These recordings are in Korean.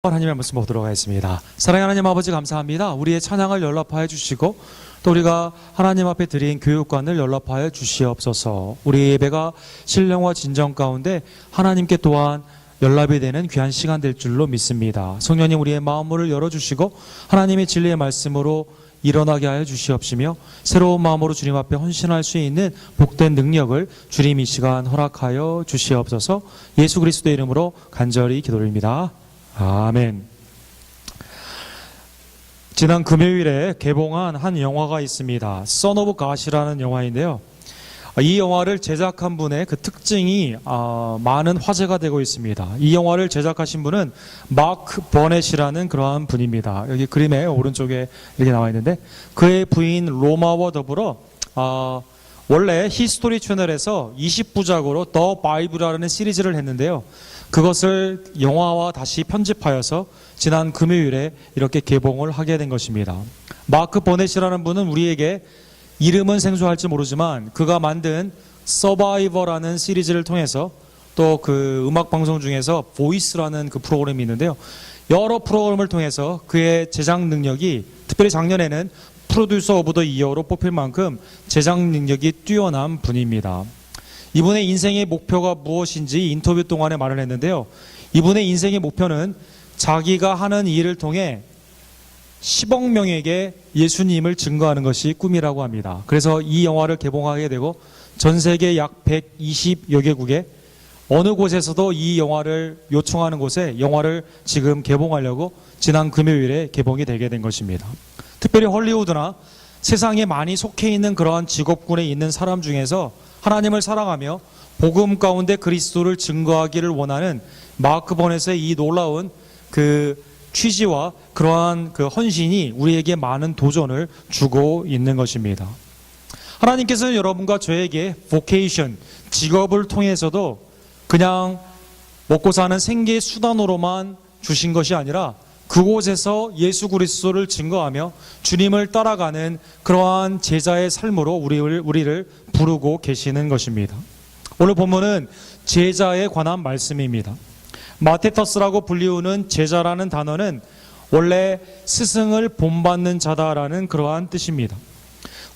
하나님의 말씀 보도록 하겠습니다. 사랑하는 하나님 아버지 감사합니다. 우리의 찬양을 연락하여 주시고 또 우리가 하나님 앞에 드린 교육관을 연락하여 주시옵소서. 우리 예배가 신령과 진정 가운데 하나님께 또한 연락이 되는 귀한 시간 될 줄로 믿습니다. 성령님 우리의 마음을 열어주시고 하나님의 진리의 말씀으로 일어나게 하여 주시옵시며 새로운 마음으로 주님 앞에 헌신할 수 있는 복된 능력을 주님 이 시간 허락하여 주시옵소서. 예수 그리스도의 이름으로 간절히 기도드립니다. 아멘. 지난 금요일에 개봉한 한 영화가 있습니다. Son of God이라는 영화인데요. 이 영화를 제작한 분의 그 특징이 많은 화제가 되고 있습니다. 이 영화를 제작하신 분은 마크 버넷이라는 그러한 분입니다. 여기 그림의 오른쪽에 이렇게 나와 있는데 그의 부인 로마와 더불어 원래 히스토리 채널에서 20부작으로 더 바이블이라는 시리즈를 했는데요. 그것을 영화와 다시 편집하여서 지난 금요일에 이렇게 개봉을 하게 된 것입니다. 마크 버넷이라는 분은 우리에게 이름은 생소할지 모르지만 그가 만든 서바이버라는 시리즈를 통해서 또 그 음악방송 중에서 보이스라는 그 프로그램이 있는데요. 여러 프로그램을 통해서 그의 제작 능력이 특별히 작년에는 프로듀서 오브 더 이어로 뽑힐 만큼 제작 능력이 뛰어난 분입니다. 이분의 인생의 목표가 무엇인지 인터뷰 동안에 말을 했는데요. 이분의 인생의 목표는 자기가 하는 일을 통해 10억 명에게 예수님을 증거하는 것이 꿈이라고 합니다. 그래서 이 영화를 개봉하게 되고 전 세계 약 120여 개국에 어느 곳에서도 이 영화를 요청하는 곳에 영화를 지금 개봉하려고 지난 금요일에 개봉이 되게 된 것입니다. 특별히 헐리우드나 세상에 많이 속해 있는 그러한 직업군에 있는 사람 중에서 하나님을 사랑하며 복음 가운데 그리스도를 증거하기를 원하는 마크 버넷의 이 놀라운 그 취지와 그러한 그 헌신이 우리에게 많은 도전을 주고 있는 것입니다. 하나님께서는 여러분과 저에게 vocation, 직업을 통해서도 그냥 먹고 사는 생계 수단으로만 주신 것이 아니라 그곳에서 예수 그리스도를 증거하며 주님을 따라가는 그러한 제자의 삶으로 우리를 부르고 계시는 것입니다. 오늘 본문은 제자에 관한 말씀입니다. 마테터스라고 불리우는 제자라는 단어는 원래 스승을 본받는 자다라는 그러한 뜻입니다.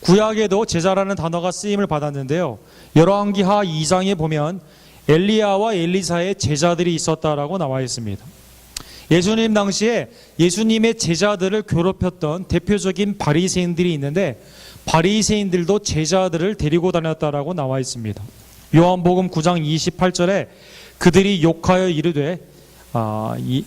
구약에도 제자라는 단어가 쓰임을 받았는데요. 열왕기하 2장에 보면 엘리야와 엘리사의 제자들이 있었다라고 나와 있습니다. 예수님 당시에 예수님의 제자들을 괴롭혔던 대표적인 바리새인들이 있는데 바리새인들도 제자들을 데리고 다녔다라고 나와 있습니다. 요한복음 9장 28절에 그들이 욕하여 이르되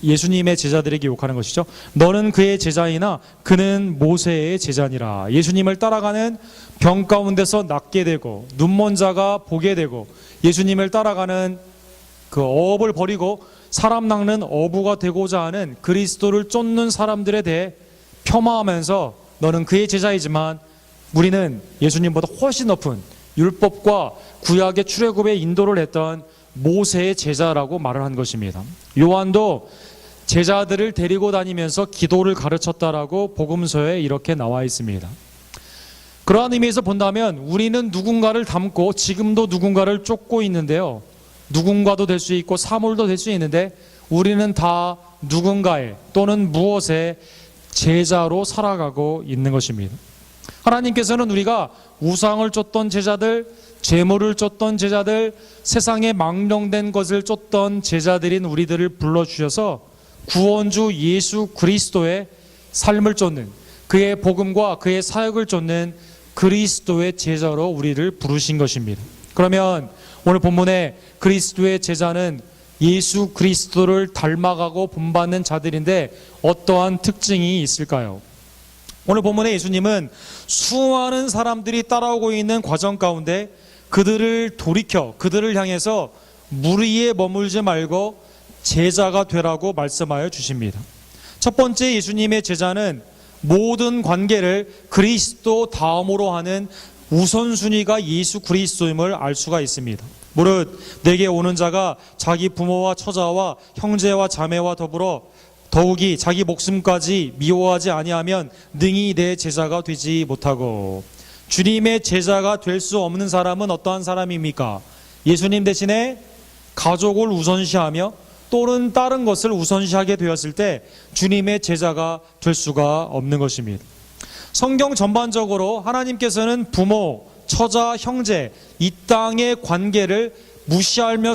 예수님의 제자들에게 욕하는 것이죠. 너는 그의 제자이나 그는 모세의 제자니라. 예수님을 따라가는 병 가운데서 낫게 되고 눈먼 자가 보게 되고 예수님을 따라가는 그 어업을 버리고 사람 낚는 어부가 되고자 하는 그리스도를 쫓는 사람들에 대해 폄하하면서 너는 그의 제자이지만 우리는 예수님보다 훨씬 높은 율법과 구약의 출애굽에 인도를 했던 모세의 제자라고 말을 한 것입니다. 요한도 제자들을 데리고 다니면서 기도를 가르쳤다라고 복음서에 이렇게 나와 있습니다. 그러한 의미에서 본다면 우리는 누군가를 닮고 지금도 누군가를 쫓고 있는데요. 누군가도 될 수 있고 사물도 될 수 있는데 우리는 다 누군가의 또는 무엇의 제자로 살아가고 있는 것입니다. 하나님께서는 우리가 우상을 쫓던 제자들, 재물을 쫓던 제자들, 세상에 망령된 것을 쫓던 제자들인 우리들을 불러주셔서 구원주 예수 그리스도의 삶을 쫓는 그의 복음과 그의 사역을 쫓는 그리스도의 제자로 우리를 부르신 것입니다. 그러면 오늘 본문에 그리스도의 제자는 예수 그리스도를 닮아가고 본받는 자들인데 어떠한 특징이 있을까요? 오늘 본문에 예수님은 수많은 사람들이 따라오고 있는 과정 가운데 그들을 돌이켜 그들을 향해서 무리에 머물지 말고 제자가 되라고 말씀하여 주십니다. 첫 번째 예수님의 제자는 모든 관계를 그리스도 다음으로 하는 우선순위가 예수 그리스도임을 알 수가 있습니다. 무릇 내게 오는 자가 자기 부모와 처자와 형제와 자매와 더불어 더욱이 자기 목숨까지 미워하지 아니하면 능히 내 제자가 되지 못하고. 주님의 제자가 될 수 없는 사람은 어떠한 사람입니까? 예수님 대신에 가족을 우선시하며 또는 다른 것을 우선시하게 되었을 때 주님의 제자가 될 수가 없는 것입니다. 성경 전반적으로 하나님께서는 부모, 처자, 형제, 이 땅의 관계를 무시하며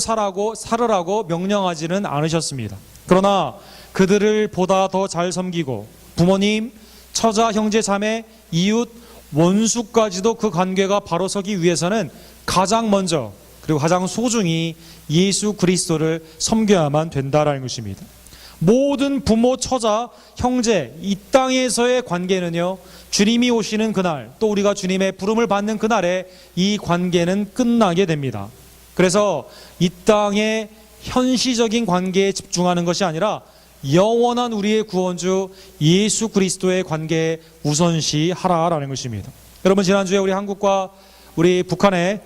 살으라고 명령하지는 않으셨습니다. 그러나 그들을 보다 더 잘 섬기고 부모님, 처자, 형제, 자매, 이웃, 원수까지도 그 관계가 바로 서기 위해서는 가장 먼저 그리고 가장 소중히 예수 그리스도를 섬겨야만 된다라는 것입니다. 모든 부모, 처자, 형제, 이 땅에서의 관계는요, 주님이 오시는 그날, 또 우리가 주님의 부름을 받는 그날에 이 관계는 끝나게 됩니다. 그래서 이 땅의 현시적인 관계에 집중하는 것이 아니라 영원한 우리의 구원주 예수 그리스도의 관계에 우선시하라라는 것입니다. 여러분, 지난주에 우리 한국과 우리 북한에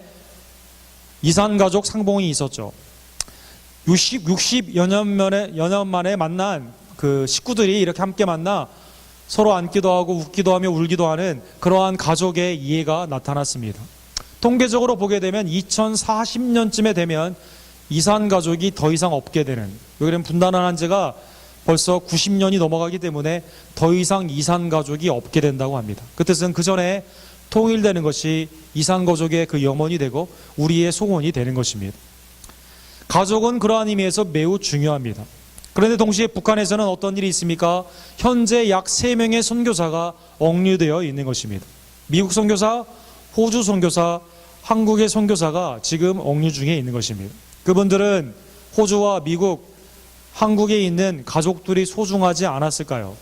이산가족 상봉이 있었죠. 60여 년 만에 만난 그 식구들이 이렇게 함께 만나 서로 앉기도 하고 웃기도 하며 울기도 하는 그러한 가족의 이해가 나타났습니다. 통계적으로 보게 되면 2040년쯤에 되면 이산가족이 더 이상 없게 되는, 왜냐하면 분단한 지가 벌써 90년이 넘어가기 때문에 더 이상 이산가족이 없게 된다고 합니다. 그 뜻은 그 전에 통일되는 것이 이산가족의 그 염원이 되고 우리의 소원이 되는 것입니다. 가족은 그러한 의미에서 매우 중요합니다. 그런데 동시에 북한에서는 어떤 일이 있습니까? 현재 약 3명의 선교사가 억류되어 있는 것입니다. 미국 선교사, 호주 선교사, 한국의 선교사가 지금 억류 중에 있는 것입니다. 그분들은 호주와 미국, 한국에 있는 가족들이 소중하지 않았을까요?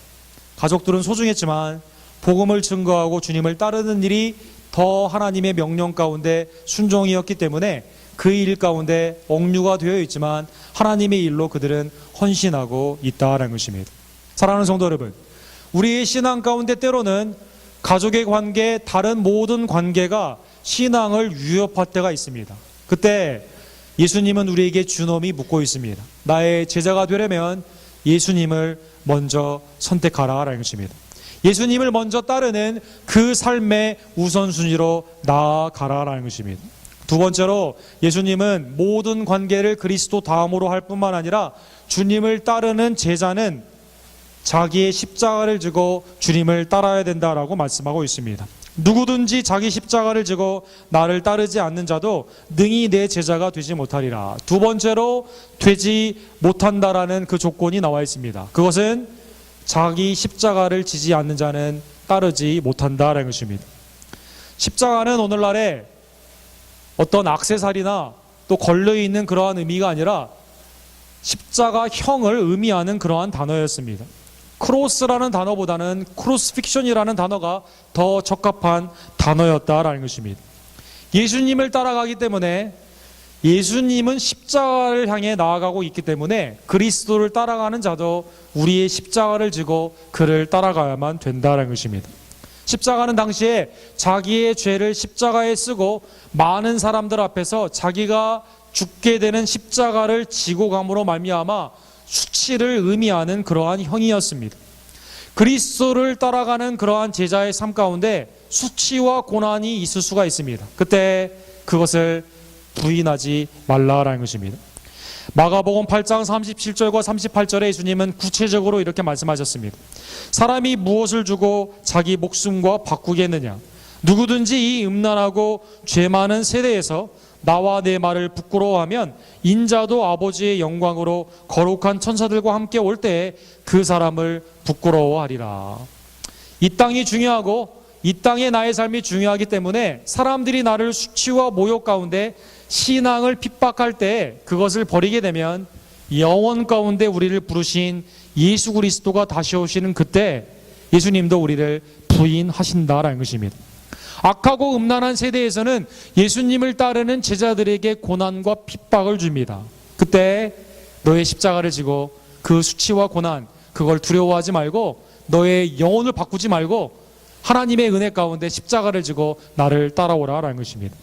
가족들은 소중했지만 복음을 증거하고 주님을 따르는 일이 더 하나님의 명령 가운데 순종이었기 때문에 그 일 가운데 억류가 되어 있지만 하나님의 일로 그들은 헌신하고 있다는 것입니다. 사랑하는 성도 여러분, 우리의 신앙 가운데 때로는 가족의 관계, 다른 모든 관계가 신앙을 위협할 때가 있습니다. 그때 예수님은 우리에게 준엄히 묻고 있습니다. 나의 제자가 되려면 예수님을 먼저 선택하라라는 것입니다. 예수님을 먼저 따르는 그 삶의 우선순위로 나아가라라는 것입니다. 두 번째로, 예수님은 모든 관계를 그리스도 다음으로 할 뿐만 아니라 주님을 따르는 제자는 자기의 십자가를 지고 주님을 따라야 된다라고 말씀하고 있습니다. 누구든지 자기 십자가를 지고 나를 따르지 않는 자도 능히 내 제자가 되지 못하리라. 두 번째로 되지 못한다라는 그 조건이 나와 있습니다. 그것은 자기 십자가를 지지 않는 자는 따르지 못한다라는 것입니다. 십자가는 오늘날에 어떤 액세서리나 또 걸려있는 그러한 의미가 아니라 십자가형을 의미하는 그러한 단어였습니다. 크로스라는 단어보다는 크루시픽션이라는 단어가 더 적합한 단어였다라는 것입니다. 예수님을 따라가기 때문에, 예수님은 십자가를 향해 나아가고 있기 때문에 그리스도를 따라가는 자도 우리의 십자가를 지고 그를 따라가야만 된다는 것입니다. 십자가는 당시에 자기의 죄를 십자가에 쓰고 많은 사람들 앞에서 자기가 죽게 되는 십자가를 지고 감으로 말미암아 수치를 의미하는 그러한 형이었습니다. 그리스도를 따라가는 그러한 제자의 삶 가운데 수치와 고난이 있을 수가 있습니다. 그때 그것을 부인하지 말라라는 것입니다. 마가복음 8장 37절과 38절에 예수님은 구체적으로 이렇게 말씀하셨습니다. 사람이 무엇을 주고 자기 목숨과 바꾸겠느냐? 누구든지 이 음란하고 죄 많은 세대에서 나와 내 말을 부끄러워하면 인자도 아버지의 영광으로 거룩한 천사들과 함께 올 때에 그 사람을 부끄러워하리라. 이 땅이 중요하고 이 땅의 나의 삶이 중요하기 때문에 사람들이 나를 수치와 모욕 가운데 신앙을 핍박할 때 그것을 버리게 되면 영원 가운데 우리를 부르신 예수 그리스도가 다시 오시는 그때 예수님도 우리를 부인하신다라는 것입니다. 악하고 음란한 세대에서는 예수님을 따르는 제자들에게 고난과 핍박을 줍니다. 그때 너의 십자가를 지고 그 수치와 고난, 그걸 두려워하지 말고 너의 영혼을 바꾸지 말고 하나님의 은혜 가운데 십자가를 지고 나를 따라오라라는 것입니다.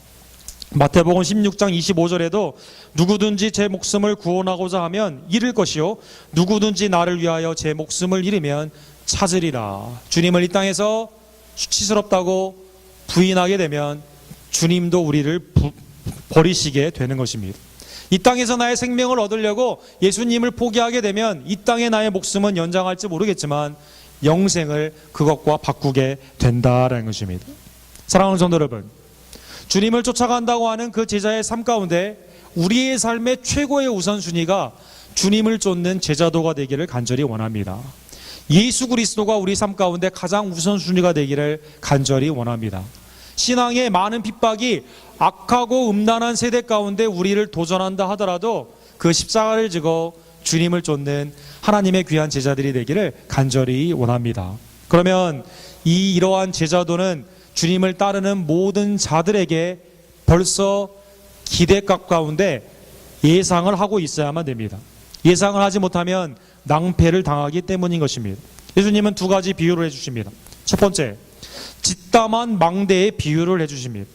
마태복음 16장 25절에도 누구든지 제 목숨을 구원하고자 하면 잃을 것이요 누구든지 나를 위하여 제 목숨을 잃으면 찾으리라. 주님을 이 땅에서 수치스럽다고 부인하게 되면 주님도 우리를 버리시게 되는 것입니다. 이 땅에서 나의 생명을 얻으려고 예수님을 포기하게 되면 이 땅의 나의 목숨은 연장할지 모르겠지만 영생을 그것과 바꾸게 된다라는 것입니다. 사랑하는 성도 여러분, 주님을 쫓아간다고 하는 그 제자의 삶 가운데 우리의 삶의 최고의 우선순위가 주님을 쫓는 제자도가 되기를 간절히 원합니다. 예수 그리스도가 우리 삶 가운데 가장 우선순위가 되기를 간절히 원합니다. 신앙의 많은 핍박이 악하고 음란한 세대 가운데 우리를 도전한다 하더라도 그 십자가를 지고 주님을 쫓는 하나님의 귀한 제자들이 되기를 간절히 원합니다. 그러면 이러한 제자도는 주님을 따르는 모든 자들에게 벌써 기대값 가운데 예상을 하고 있어야만 됩니다. 예상을 하지 못하면 낭패를 당하기 때문인 것입니다. 예수님은 두 가지 비유를 해주십니다. 첫 번째, 짓담한 망대의 비유를 해주십니다.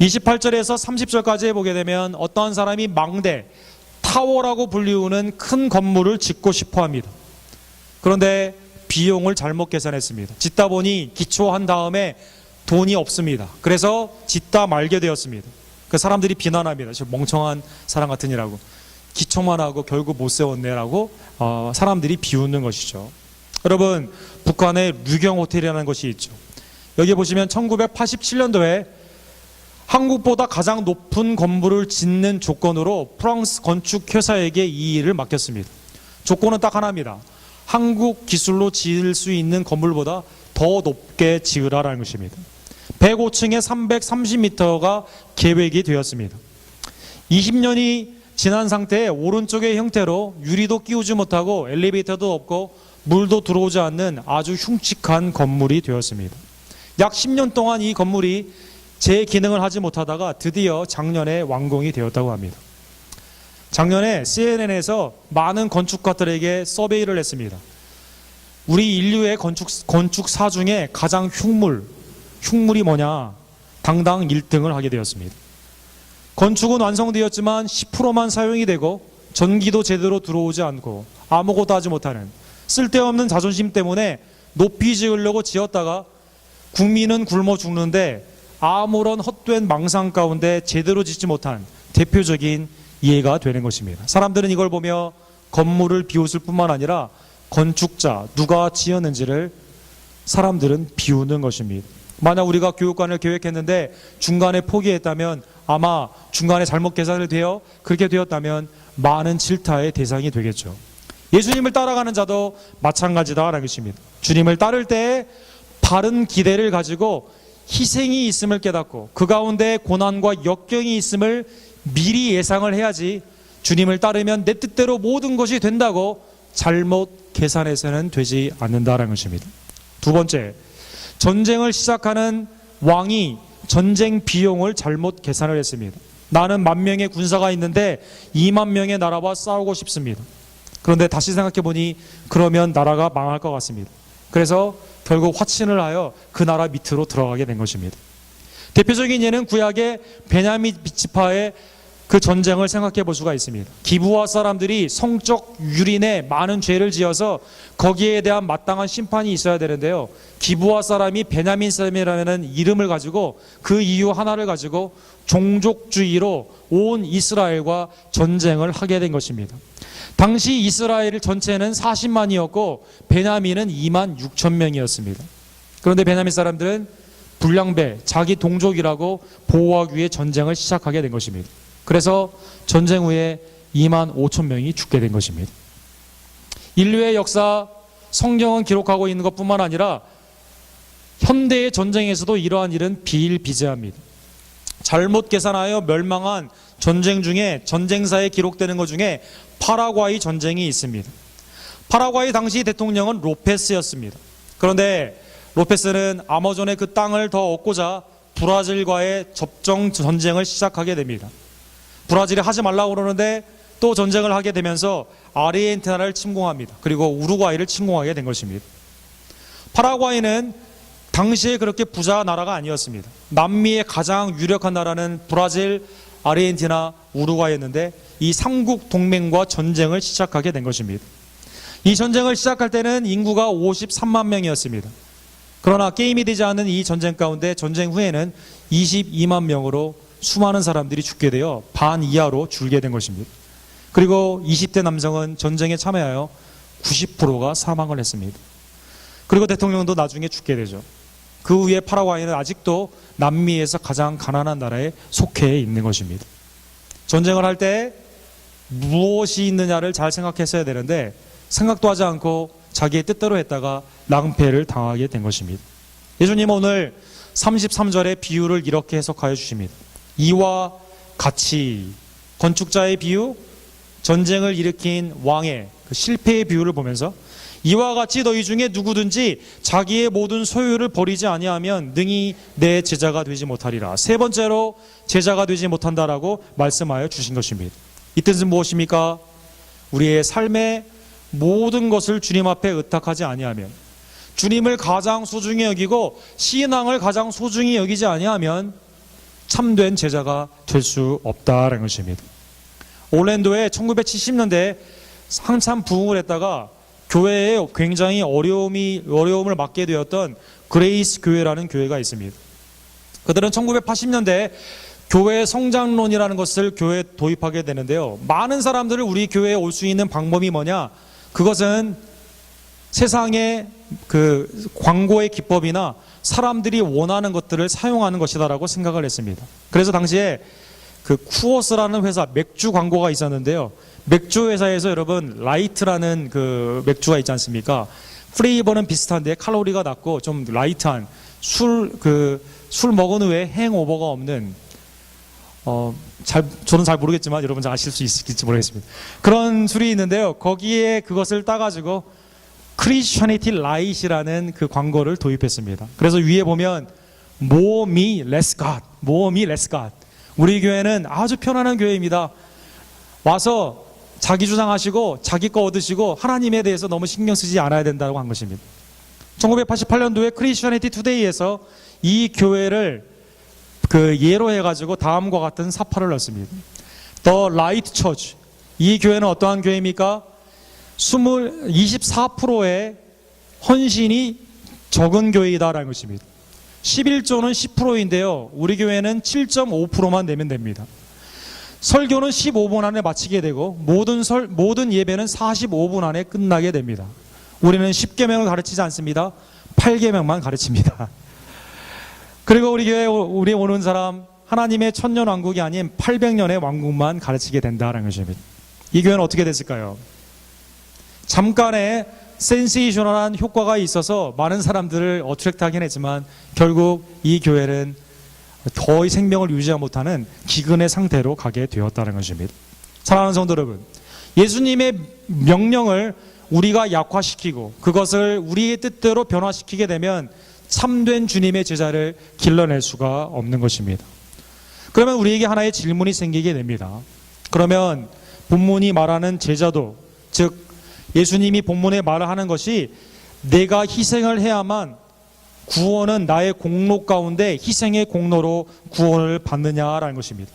28절에서 30절까지 보게 되면 어떠한 사람이 망대, 타워라고 불리우는 큰 건물을 짓고 싶어 합니다. 그런데 비용을 잘못 계산했습니다. 짓다 보니 기초한 다음에 돈이 없습니다. 그래서 짓다 말게 되었습니다. 그 사람들이 비난합니다. 저 멍청한 사람 같으니라고. 기초만 하고 결국 못 세웠네라고 사람들이 비웃는 것이죠. 여러분, 북한에 류경 호텔이라는 것이 있죠. 여기 보시면 1987년도에 한국보다 가장 높은 건물을 짓는 조건으로 프랑스 건축회사에게 이 일을 맡겼습니다. 조건은 딱 하나입니다. 한국 기술로 지을 수 있는 건물보다 더 높게 지으라라는 것입니다. 105층에 330m가 계획이 되었습니다. 20년이 지난 상태에 오른쪽의 형태로 유리도 끼우지 못하고 엘리베이터도 없고 물도 들어오지 않는 아주 흉측한 건물이 되었습니다. 약 10년 동안 이 건물이 제 기능을 하지 못하다가 드디어 작년에 완공이 되었다고 합니다. 작년에 CNN에서 많은 건축가들에게 서베이를 했습니다. 우리 인류의 건축사 중에 가장 흉물이 뭐냐? 당당 1등을 하게 되었습니다. 건축은 완성되었지만 10%만 사용이 되고 전기도 제대로 들어오지 않고 아무것도 하지 못하는 쓸데없는 자존심 때문에 높이 지으려고 지었다가 국민은 굶어 죽는데 아무런 헛된 망상 가운데 제대로 짓지 못한 대표적인 예가 되는 것입니다. 사람들은 이걸 보며 건물을 비웃을 뿐만 아니라 건축자, 누가 지었는지를 사람들은 비우는 것입니다. 만약 우리가 교육관을 계획했는데 중간에 포기했다면 아마 중간에 잘못 계산을 되어 그렇게 되었다면 많은 질타의 대상이 되겠죠. 예수님을 따라가는 자도 마찬가지다라는 것입니다. 주님을 따를 때 바른 기대를 가지고 희생이 있음을 깨닫고 그 가운데 고난과 역경이 있음을 미리 예상을 해야지 주님을 따르면 내 뜻대로 모든 것이 된다고 잘못 계산해서는 되지 않는다라는 것입니다. 두 번째, 전쟁을 시작하는 왕이 전쟁 비용을 잘못 계산을 했습니다. 나는 10,000명의 군사가 있는데 20,000명의 나라와 싸우고 싶습니다. 그런데 다시 생각해 보니 그러면 나라가 망할 것 같습니다. 그래서 결국 화친을 하여 그 나라 밑으로 들어가게 된 것입니다. 대표적인 예는 구약의 베냐민 지파의 그 전쟁을 생각해 볼 수가 있습니다. 기브아 사람들이 성적 유린에 많은 죄를 지어서 거기에 대한 마땅한 심판이 있어야 되는데요. 기브아 사람이 베냐민 사람이라는 이름을 가지고 그 이유 하나를 가지고 종족주의로 온 이스라엘과 전쟁을 하게 된 것입니다. 당시 이스라엘 전체는 40만이었고 베냐민은 26,000명이었습니다. 그런데 베냐민 사람들은 불량배, 자기 동족이라고 보호하기 위해 전쟁을 시작하게 된 것입니다. 그래서 전쟁 후에 25,000명이 죽게 된 것입니다. 인류의 역사, 성경은 기록하고 있는 것뿐만 아니라 현대의 전쟁에서도 이러한 일은 비일비재합니다. 잘못 계산하여 멸망한 전쟁 중에 전쟁사에 기록되는 것 중에 파라과이 전쟁이 있습니다. 파라과이 당시 대통령은 로페스였습니다. 그런데 로페스는 아마존의 그 땅을 더 얻고자 브라질과의 접종 전쟁을 시작하게 됩니다. 브라질이 하지 말라고 그러는데 또 전쟁을 하게 되면서 아르헨티나를 침공합니다. 그리고 우루과이를 침공하게 된 것입니다. 파라과이는 당시에 그렇게 부자 나라가 아니었습니다. 남미의 가장 유력한 나라는 브라질, 아르헨티나, 우루과이였는데 이 삼국 동맹과 전쟁을 시작하게 된 것입니다. 이 전쟁을 시작할 때는 인구가 53만 명이었습니다. 그러나 게임이 되지 않은 이 전쟁 가운데 전쟁 후에는 22만 명으로 수많은 사람들이 죽게 되어 반 이하로 줄게 된 것입니다. 그리고 20대 남성은 전쟁에 참여하여 90%가 사망을 했습니다. 그리고 대통령도 나중에 죽게 되죠. 그 후에 파라과이는 아직도 남미에서 가장 가난한 나라에 속해 있는 것입니다. 전쟁을 할 때 무엇이 있느냐를 잘 생각했어야 되는데 생각도 하지 않고 자기의 뜻대로 했다가 낭패를 당하게 된 것입니다. 예수님은 오늘 33절의 비유를 이렇게 해석하여 주십니다. 이와 같이 건축자의 비유, 전쟁을 일으킨 왕의 그 실패의 비유를 보면서 이와 같이 너희 중에 누구든지 자기의 모든 소유를 버리지 아니하면 능히 내 제자가 되지 못하리라. 세 번째로 제자가 되지 못한다라고 말씀하여 주신 것입니다. 이 뜻은 무엇입니까? 우리의 삶의 모든 것을 주님 앞에 의탁하지 아니하면, 주님을 가장 소중히 여기고 신앙을 가장 소중히 여기지 아니하면 참된 제자가 될 수 없다라는 것입니다. 올랜도에 1970년대에 한참 부흥을 했다가 교회에 굉장히 어려움을 맞게 되었던 그레이스 교회라는 교회가 있습니다. 그들은 1980년대에 교회 성장론이라는 것을 교회에 도입하게 되는데요. 많은 사람들을 우리 교회에 올 수 있는 방법이 뭐냐? 그것은 세상의 그 광고의 기법이나 사람들이 원하는 것들을 사용하는 것이다라고 생각을 했습니다. 그래서 당시에 그 쿠어스라는 회사 맥주 광고가 있었는데요. 맥주 회사에서 여러분 라이트라는 그 맥주가 있지 않습니까? 플레이버는 비슷한데 칼로리가 낮고 좀 라이트한 술 먹은 후에 행오버가 없는 저는 잘 모르겠지만 여러분 잘 아실 수 있을지 모르겠습니다. 그런 술이 있는데요. 거기에 그것을 따가지고 크리스천이티 라이트라는 그 광고를 도입했습니다. 그래서 위에 보면 More me, less God, More me, less God. 우리 교회는 아주 편안한 교회입니다. 와서 자기 주장하시고 자기 거 얻으시고 하나님에 대해서 너무 신경 쓰지 않아야 된다고 한 것입니다. 1988년도에 크리스천이티 투데이에서 이 교회를 그 예로 해가지고 다음과 같은 사파를 넣습니다. The Light Church. 이 교회는 어떠한 교회입니까? 24%의 헌신이 적은 교회이다라는 것입니다. 11조는 10%인데요. 우리 교회는 7.5%만 내면 됩니다. 설교는 15분 안에 마치게 되고 모든 예배는 45분 안에 끝나게 됩니다. 우리는 10계명을 가르치지 않습니다. 8계명만 가르칩니다. 그리고 우리 교회에 오는 사람 하나님의 천년왕국이 아닌 800년의 왕국만 가르치게 된다는 것입니다. 이 교회는 어떻게 됐을까요? 잠깐의 센세이셔널한 효과가 있어서 많은 사람들을 어트랙트하긴 했지만 결국 이 교회는 거의 생명을 유지하지 못하는 기근의 상태로 가게 되었다는 것입니다. 사랑하는 성도 여러분, 예수님의 명령을 우리가 약화시키고 그것을 우리의 뜻대로 변화시키게 되면 참된 주님의 제자를 길러낼 수가 없는 것입니다. 그러면 우리에게 하나의 질문이 생기게 됩니다. 그러면 본문이 말하는 제자도, 즉 예수님이 본문에 말을 하는 것이 내가 희생을 해야만 구원은 나의 공로 가운데 희생의 공로로 구원을 받느냐라는 것입니다.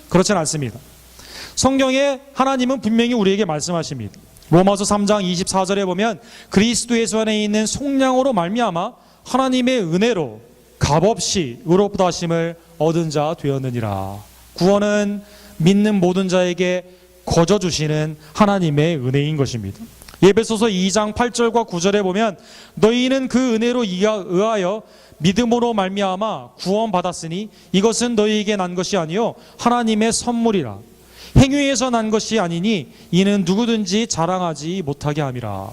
그렇진 않습니다. 성경에 하나님은 분명히 우리에게 말씀하십니다. 로마서 3장 24절에 보면 그리스도 예수 안에 있는 속량으로 말미암아 하나님의 은혜로 값없이 의롭다 하심을 얻은 자 되었느니라. 구원은 믿는 모든 자에게 거저 주시는 하나님의 은혜인 것입니다. 에베소서 2장 8절과 9절에 보면 너희는 그 은혜로 의하여 믿음으로 말미암아 구원받았으니 이것은 너희에게 난 것이 아니요 하나님의 선물이라. 행위에서 난 것이 아니니 이는 누구든지 자랑하지 못하게 함이라.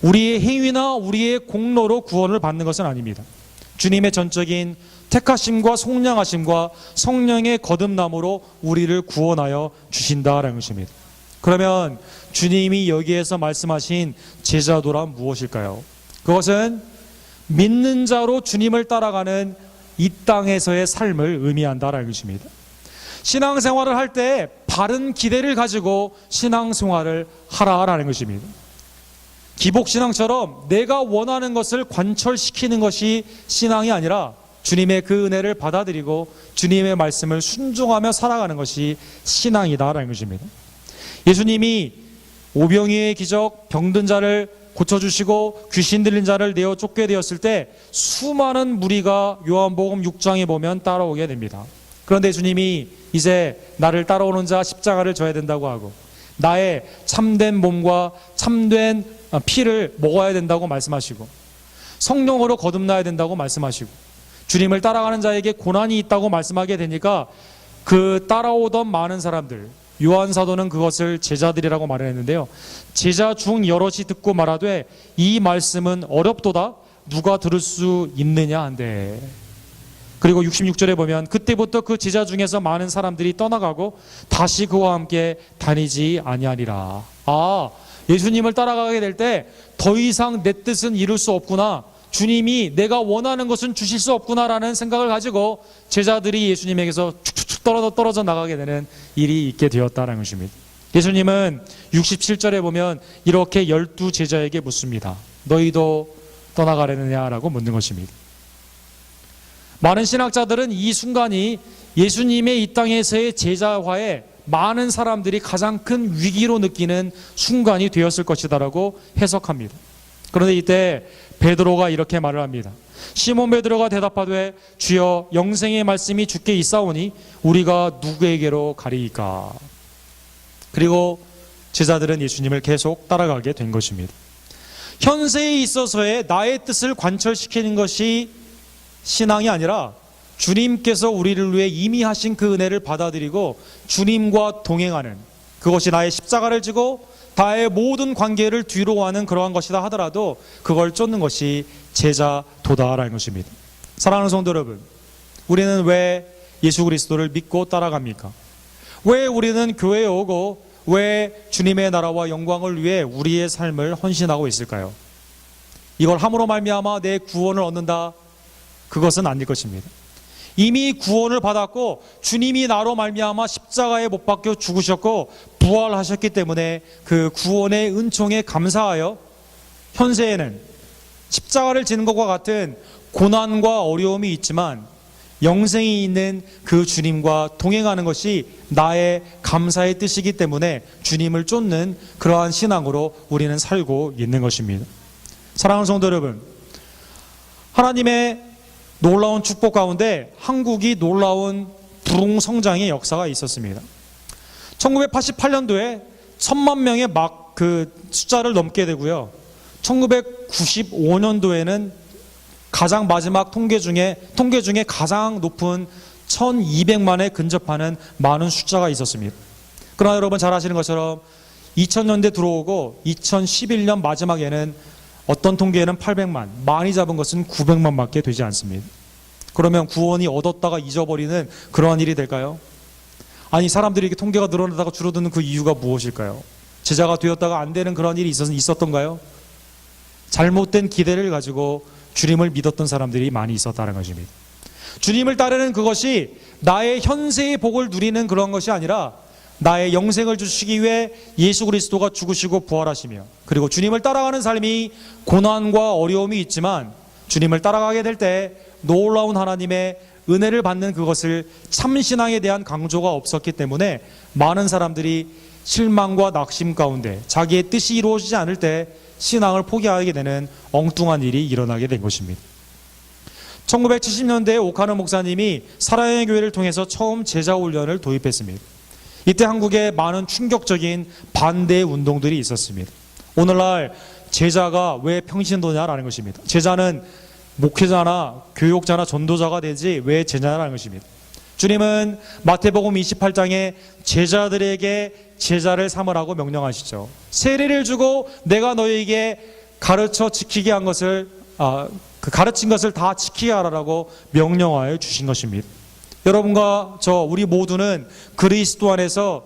우리의 행위나 우리의 공로로 구원을 받는 것은 아닙니다. 주님의 전적인 택하심과 속량하심과 성령의 거듭남으로 우리를 구원하여 주신다라는 것입니다. 그러면 주님이 여기에서 말씀하신 제자도란 무엇일까요? 그것은 믿는 자로 주님을 따라가는 이 땅에서의 삶을 의미한다라는 것입니다. 신앙생활을 할 때 바른 기대를 가지고 신앙생활을 하라라는 것입니다. 기복신앙처럼 내가 원하는 것을 관철시키는 것이 신앙이 아니라 주님의 그 은혜를 받아들이고 주님의 말씀을 순종하며 살아가는 것이 신앙이다라는 것입니다. 예수님이 오병이의 기적, 병든 자를 고쳐주시고 귀신 들린 자를 내어 쫓게 되었을 때 수많은 무리가 요한복음 6장에 보면 따라오게 됩니다. 그런데 주님이 이제 나를 따라오는 자 십자가를 져야 된다고 하고 나의 참된 몸과 참된 피를 먹어야 된다고 말씀하시고 성령으로 거듭나야 된다고 말씀하시고 주님을 따라가는 자에게 고난이 있다고 말씀하게 되니까 그 따라오던 많은 사람들, 요한 사도는 그것을 제자들이라고 말을 했는데요, 제자 중 여럿이 듣고 말하되 이 말씀은 어렵도다 누가 들을 수 있느냐 한데. 그리고 66절에 보면 그때부터 그 제자 중에서 많은 사람들이 떠나가고 다시 그와 함께 다니지 아니하니라. 예수님을 따라가게 될 때 더 이상 내 뜻은 이룰 수 없구나, 주님이 내가 원하는 것은 주실 수 없구나라는 생각을 가지고 제자들이 예수님에게서 축축축 떨어져 나가게 되는 일이 있게 되었다는 것입니다. 예수님은 67절에 보면 이렇게 12 제자에게 묻습니다. 너희도 떠나가려느냐라고 묻는 것입니다. 많은 신학자들은 이 순간이 예수님의 이 땅에서의 제자화에 많은 사람들이 가장 큰 위기로 느끼는 순간이 되었을 것이다라고 해석합니다. 그런데 이때 베드로가 이렇게 말을 합니다. 시몬 베드로가 대답하되 주여 영생의 말씀이 주께 있사오니 우리가 누구에게로 가리이까. 그리고 제자들은 예수님을 계속 따라가게 된 것입니다. 현세에 있어서의 나의 뜻을 관철시키는 것이 신앙이 아니라 주님께서 우리를 위해 이미 하신 그 은혜를 받아들이고 주님과 동행하는, 그것이 나의 십자가를 지고 나의 모든 관계를 뒤로 하는 그러한 것이다 하더라도 그걸 쫓는 것이 제자도다라는 것입니다. 사랑하는 성도 여러분, 우리는 왜 예수 그리스도를 믿고 따라갑니까? 왜 우리는 교회에 오고 왜 주님의 나라와 영광을 위해 우리의 삶을 헌신하고 있을까요? 이걸 함으로 말미암아 내 구원을 얻는다, 그것은 아닐 것입니다. 이미 구원을 받았고 주님이 나로 말미암아 십자가에 못 박혀 죽으셨고 부활하셨기 때문에 그 구원의 은총에 감사하여 현세에는 십자가를 지는 것과 같은 고난과 어려움이 있지만 영생이 있는 그 주님과 동행하는 것이 나의 감사의 뜻이기 때문에 주님을 쫓는 그러한 신앙으로 우리는 살고 있는 것입니다. 사랑하는 성도 여러분, 하나님의 놀라운 축복 가운데 한국이 놀라운 부흥 성장의 역사가 있었습니다. 1988년도에 1000만 명의 막 그 숫자를 넘게 되고요. 1995년도에는 가장 마지막 통계 중에 가장 높은 1200만에 근접하는 많은 숫자가 있었습니다. 그러나 여러분 잘 아시는 것처럼 2000년대 들어오고 2011년 마지막에는 어떤 통계에는 800만, 많이 잡은 것은 900만밖에 되지 않습니다. 그러면 구원이 얻었다가 잊어버리는 그러한 일이 될까요? 아니, 사람들이 이렇게 통계가 늘어나다가 줄어드는 그 이유가 무엇일까요? 제자가 되었다가 안 되는 그런 일이 있었던가요? 잘못된 기대를 가지고 주님을 믿었던 사람들이 많이 있었다는 것입니다. 주님을 따르는 그것이 나의 현세의 복을 누리는 그런 것이 아니라 나의 영생을 주시기 위해 예수 그리스도가 죽으시고 부활하시며, 그리고 주님을 따라가는 삶이 고난과 어려움이 있지만 주님을 따라가게 될 때 놀라운 하나님의 은혜를 받는 그것을 참신앙에 대한 강조가 없었기 때문에 많은 사람들이 실망과 낙심 가운데 자기의 뜻이 이루어지지 않을 때 신앙을 포기하게 되는 엉뚱한 일이 일어나게 된 것입니다. 1970년대에 오카노 목사님이 살아있는 교회를 통해서 처음 제자 훈련을 도입했습니다. 이때 한국에 많은 충격적인 반대 운동들이 있었습니다. 오늘날 제자가 왜 평신도냐라는 것입니다. 제자는 목회자나 교육자나 전도자가 되지 왜 제자라는 것입니다. 주님은 마태복음 28장에 제자들에게 제자를 삼으라고 명령하시죠. 세례를 주고 내가 너희에게 가르쳐 지키게 한 것을 그 가르친 것을 다 지키게 하라고 명령하여 주신 것입니다. 여러분과 우리 모두는 그리스도 안에서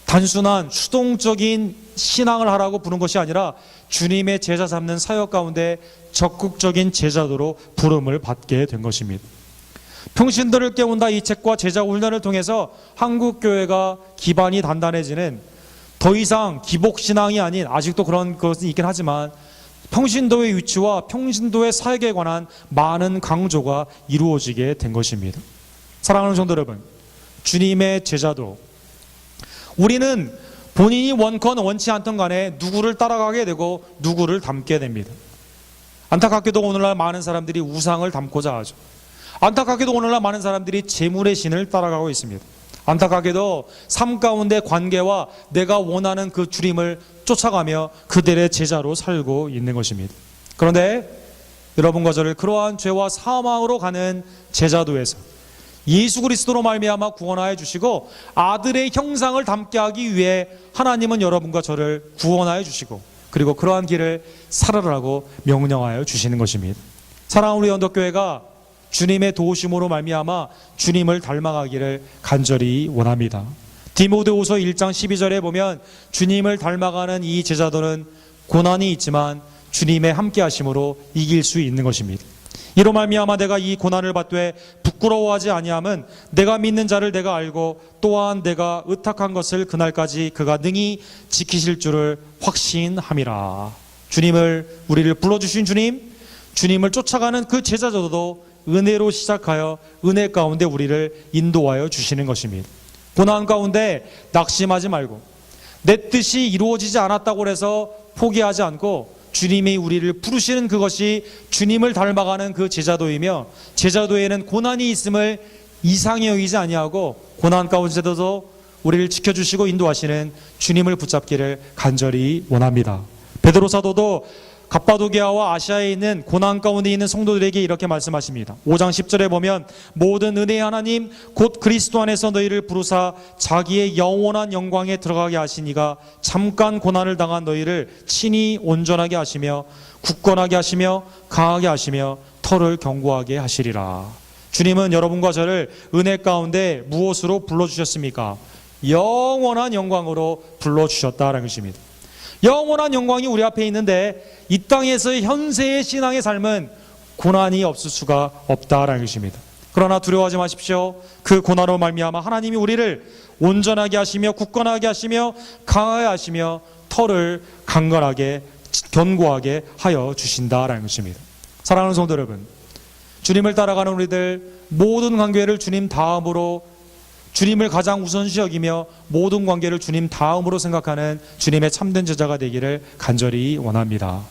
단순한 수동적인 신앙을 하라고 부른 것이 아니라 주님의 제자 삼는 사역 가운데 적극적인 제자도로 부름을 받게 된 것입니다. 평신도를 깨운다 이 책과 제자 훈련을 통해서 한국 교회가 기반이 단단해지는, 더 이상 기복신앙이 아닌, 아직도 그런 것은 있긴 하지만 평신도의 위치와 평신도의 사역에 관한 많은 강조가 이루어지게 된 것입니다. 사랑하는 성도 여러분, 주님의 제자도 우리는 본인이 원건 원치 않던 간에 누구를 따라가게 되고 누구를 닮게 됩니다. 안타깝게도 오늘날 많은 사람들이 우상을 닮고자 하죠. 안타깝게도 오늘날 많은 사람들이 재물의 신을 따라가고 있습니다. 안타깝게도 삶 가운데 관계와 내가 원하는 그 주님을 쫓아가며 그들의 제자로 살고 있는 것입니다. 그런데 여러분과 저를 그러한 죄와 사망으로 가는 제자도에서 예수 그리스도로 말미암아 구원하여 주시고 아들의 형상을 담게 하기 위해 하나님은 여러분과 저를 구원하여 주시고 그리고 그러한 길을 살아라고 명령하여 주시는 것입니다. 사랑하는 우리 언덕교회가 주님의 도우심으로 말미암아 주님을 닮아가기를 간절히 원합니다. 디모데후서 1장 12절에 보면 주님을 닮아가는 이 제자도는 고난이 있지만 주님의 함께 하심으로 이길 수 있는 것입니다. 이로 말미암아 내가 이 고난을 받되 부끄러워하지 아니함은 내가 믿는 자를 내가 알고 또한 내가 의탁한 것을 그날까지 그가 능히 지키실 줄을 확신함이라. 주님을 우리를 불러주신 주님을 쫓아가는 그 제자들도 은혜로 시작하여 은혜 가운데 우리를 인도하여 주시는 것입니다. 고난 가운데 낙심하지 말고 내 뜻이 이루어지지 않았다고 해서 포기하지 않고 주님이 우리를 부르시는 그것이 주님을 닮아가는 그 제자도이며 제자도에는 고난이 있음을 이상히 여기지 아니하고 고난 가운데서도 우리를 지켜주시고 인도하시는 주님을 붙잡기를 간절히 원합니다. 베드로 사도도 갑바도기아와 아시아에 있는 고난 가운데 있는 성도들에게 이렇게 말씀하십니다. 5장 10절에 보면 모든 은혜의 하나님 곧 그리스도 안에서 너희를 부르사 자기의 영원한 영광에 들어가게 하시니가 잠깐 고난을 당한 너희를 친히 온전하게 하시며 굳건하게 하시며 강하게 하시며 터를 견고하게 하시리라. 주님은 여러분과 저를 은혜 가운데 무엇으로 불러주셨습니까? 영원한 영광으로 불러주셨다라는 것입니다. 영원한 영광이 우리 앞에 있는데 이 땅에서의 현세의 신앙의 삶은 고난이 없을 수가 없다라는 것입니다. 그러나 두려워하지 마십시오. 그 고난으로 말미암아 하나님이 우리를 온전하게 하시며 굳건하게 하시며 강하게 하시며 터를 강건하게 견고하게 하여 주신다라는 것입니다. 사랑하는 성도 여러분, 주님을 따라가는 우리들 모든 관계를 주님 다음으로 주님을 가장 우선시 여기며 모든 관계를 주님 다음으로 생각하는 주님의 참된 제자가 되기를 간절히 원합니다.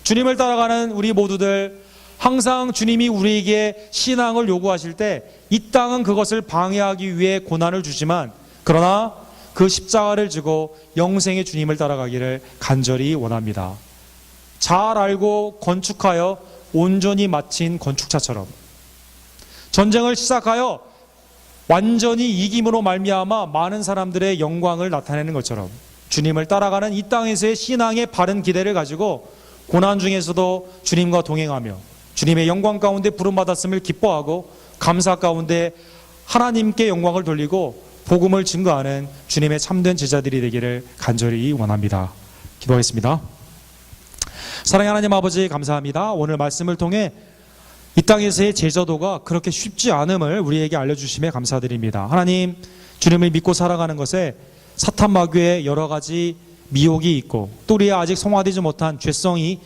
주님을 따라가는 우리 모두들 항상 주님이 우리에게 신앙을 요구하실 때 이 땅은 그것을 방해하기 위해 고난을 주지만 그러나 그 십자가를 지고 영생의 주님을 따라가기를 간절히 원합니다. 잘 알고 건축하여 온전히 마친 건축자처럼 전쟁을 시작하여 완전히 이김으로 말미암아 많은 사람들의 영광을 나타내는 것처럼 주님을 따라가는 이 땅에서의 신앙의 바른 기대를 가지고 고난 중에서도 주님과 동행하며 주님의 영광 가운데 부름받았음을 기뻐하고 감사 가운데 하나님께 영광을 돌리고 복음을 증거하는 주님의 참된 제자들이 되기를 간절히 원합니다. 기도하겠습니다. 사랑의 하나님 아버지 감사합니다. 오늘 말씀을 통해 이 땅에서의 제자도가 그렇게 쉽지 않음을 우리에게 알려주심에 감사드립니다. 하나님, 주님을 믿고 살아가는 것에 사탄 마귀의 여러 가지 미혹이 있고 또 우리의 아직 성화되지 못한 죄성이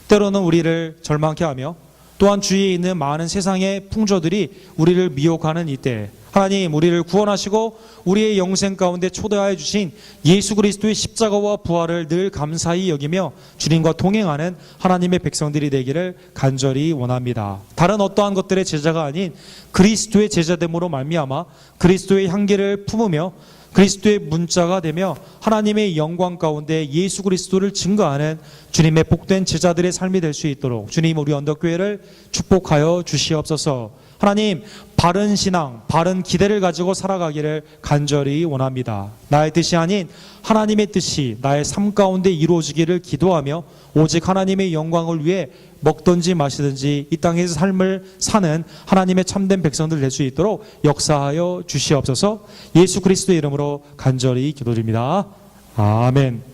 때로는 우리를 절망케 하며 또한 주위에 있는 많은 세상의 풍조들이 우리를 미혹하는 이때 하나님 우리를 구원하시고 우리의 영생 가운데 초대하여 주신 예수 그리스도의 십자가와 부활을 늘 감사히 여기며 주님과 동행하는 하나님의 백성들이 되기를 간절히 원합니다. 다른 어떠한 것들의 제자가 아닌 그리스도의 제자됨으로 말미암아 그리스도의 향기를 품으며 그리스도의 문자가 되며 하나님의 영광 가운데 예수 그리스도를 증거하는 주님의 복된 제자들의 삶이 될 수 있도록 주님 우리 언덕교회를 축복하여 주시옵소서. 하나님 바른 신앙, 바른 기대를 가지고 살아가기를 간절히 원합니다. 나의 뜻이 아닌 하나님의 뜻이 나의 삶 가운데 이루어지기를 기도하며 오직 하나님의 영광을 위해 먹든지 마시든지 이 땅에서 삶을 사는 하나님의 참된 백성들 될 수 있도록 역사하여 주시옵소서. 예수 그리스도의 이름으로 간절히 기도드립니다. 아멘.